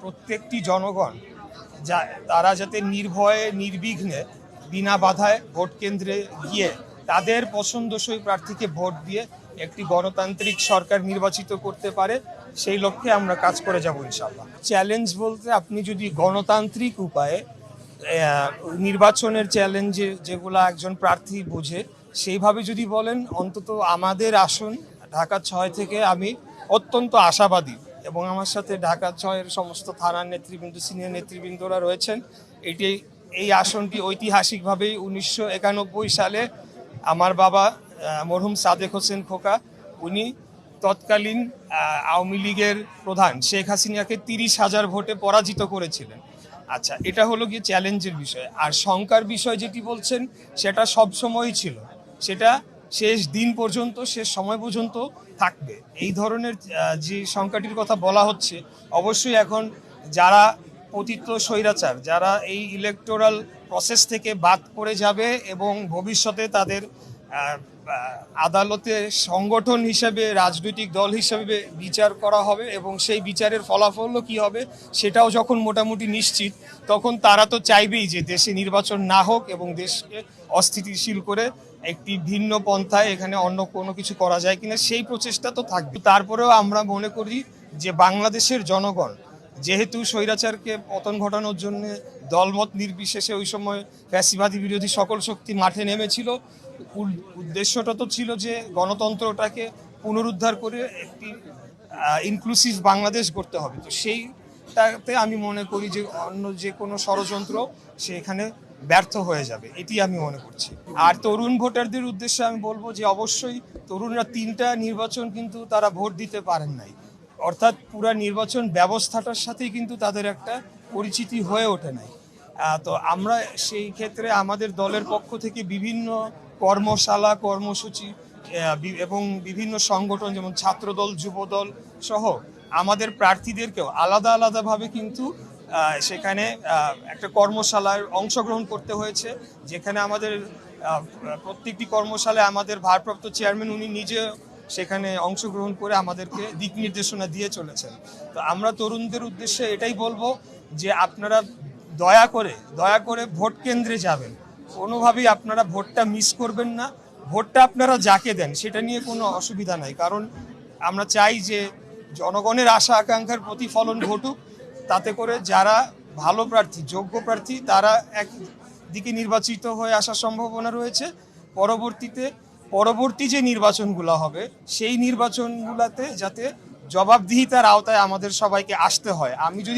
প্রত্যেকটি জনগণ তারা যাতে নির্ভয়ে নির্বিঘ্নে বিনা বাধায় ভোট কেন্দ্রে গিয়ে তাদের পছন্দসই প্রার্থীকে ভোট দিয়ে একটি গণতান্ত্রিক সরকার নির্বাচিত করতে পারে, সেই লক্ষ্যে আমরা কাজ করে যাব ইনশাআল্লাহ। চ্যালেঞ্জ বলতে আপনি যদি গণতান্ত্রিক উপায়ে নির্বাচনের চ্যালেঞ্জে যেগুলো একজন প্রার্থী বোঝে সেইভাবে যদি বলেন, অন্তত আমাদের আসন ঢাকা 6 থেকে আমি অত্যন্ত আশাবাদী এবং আমার সাথে ঢাকা 6-এর সমস্ত থানার নেতৃবৃন্দ, সিনিয়র নেতৃবৃন্দরা রয়েছেন। এই আসনটি ঐতিহাসিকভাবেই 1991 সালে আমার বাবা মরহুম সাদেক হোসেন খোকা, উনি তৎকালীন আওয়ামী লীগের প্রধান শেখ হাসিনাকে 30,000 ভোটে পরাজিত করেছিলেন। আচ্ছা, এটা হলো গিয়ে চ্যালেঞ্জের বিষয়। আর শঙ্কার বিষয় যেটি বলছেন সেটা সব সময়ই ছিল, সেটা শেষ দিন পর্যন্ত, শেষ সময় পর্যন্ত থাকবে। এই ধরনের যে শঙ্কাটির কথা বলা হচ্ছে, অবশ্যই এখন যারা পতিত স্বৈরাচার, যারা এই ইলেকটোরাল প্রসেস থেকে বাদ পড়ে যাবে এবং ভবিষ্যতে তাদের আদালতে সংগঠন হিসেবে, রাজনৈতিক দল হিসেবে বিচার করা হবে এবং সেই বিচারের ফলাফলও কি হবে সেটাও যখন মোটামুটি নিশ্চিত, তখন তারা তো চাইবেই যে দেশে নির্বাচন না হোক এবং দেশকে অস্থিতিশীল করে একটি ভিন্ন পন্থায় এখানে অন্য কোনো কিছু করা যায় কিনা সেই প্রচেষ্টা তো থাকবে। তারপরেও আমরা মনে করি যে বাংলাদেশের জনগণ যেহেতু স্বৈরাচারকে পতন ঘটানোর জন্য দলমত নির্বিশেষে ওই সময় ফ্যাসিবাদী বিরোধী সকল শক্তি মাঠে নেমেছিল, উদ্দেশ্যটা তো ছিল যে গণতন্ত্রটাকে পুনরুদ্ধার করে একটি ইনক্লুসিভ বাংলাদেশ করতে হবে। তো সেইটাতে আমি মনে করি যে অন্য যে কোনো ষড়যন্ত্র সেখানে ব্যর্থ হয়ে যাবে, এটি আমি মনে করছি। আর তরুণ ভোটারদের উদ্দেশ্যে আমি বলবো যে অবশ্যই তরুণরা 3টা নির্বাচন কিন্তু তারা ভোট দিতে পারেন নাই, অর্থাৎ পুরো নির্বাচন ব্যবস্থাটার সাথেই কিন্তু তাদের একটা পরিচিতি হয়ে ওঠে নাই। তো আমরা সেই ক্ষেত্রে আমাদের দলের পক্ষ থেকে বিভিন্ন কর্মশালা, কর্মসূচি এবং বিভিন্ন সংগঠন যেমন ছাত্রদল, যুবদল সহ আমাদের প্রার্থীদেরকেও আলাদা আলাদাভাবে কিন্তু সেখানে একটা কর্মশালায় অংশগ্রহণ করতে হয়েছে, যেখানে আমাদের প্রত্যেকটি কর্মশালায় আমাদের ভারপ্রাপ্ত চেয়ারম্যান উনি নিজে সেখানে অংশগ্রহণ করে আমাদেরকে দিক নির্দেশনা দিয়ে চলেছেন। তো আমরা তরুণদের উদ্দেশ্যে এটাই বলবো যে আপনারা দয়া করে ভোট কেন্দ্রে যাবেন, কোনোভাবেই আপনারা ভোটটা মিস করবেন না। ভোটটা আপনারা যাকে দেন সেটা নিয়ে কোনো অসুবিধা নাই, কারণ আমরা চাই যে জনগণের আশা আকাঙ্ক্ষার প্রতিফলন ঘটুক, তাতে করে যারা ভালো প্রার্থী, যোগ্য প্রার্থী, তারা একদিকে নির্বাচিত হয়ে আসার সম্ভাবনা রয়েছে। পরবর্তী যে নির্বাচনগুলো হবে সেই নির্বাচনগুলোতে যাতে জবাবদিহিতার আওতায় আমাদের সবাইকে আসতে হয়। আমি যদি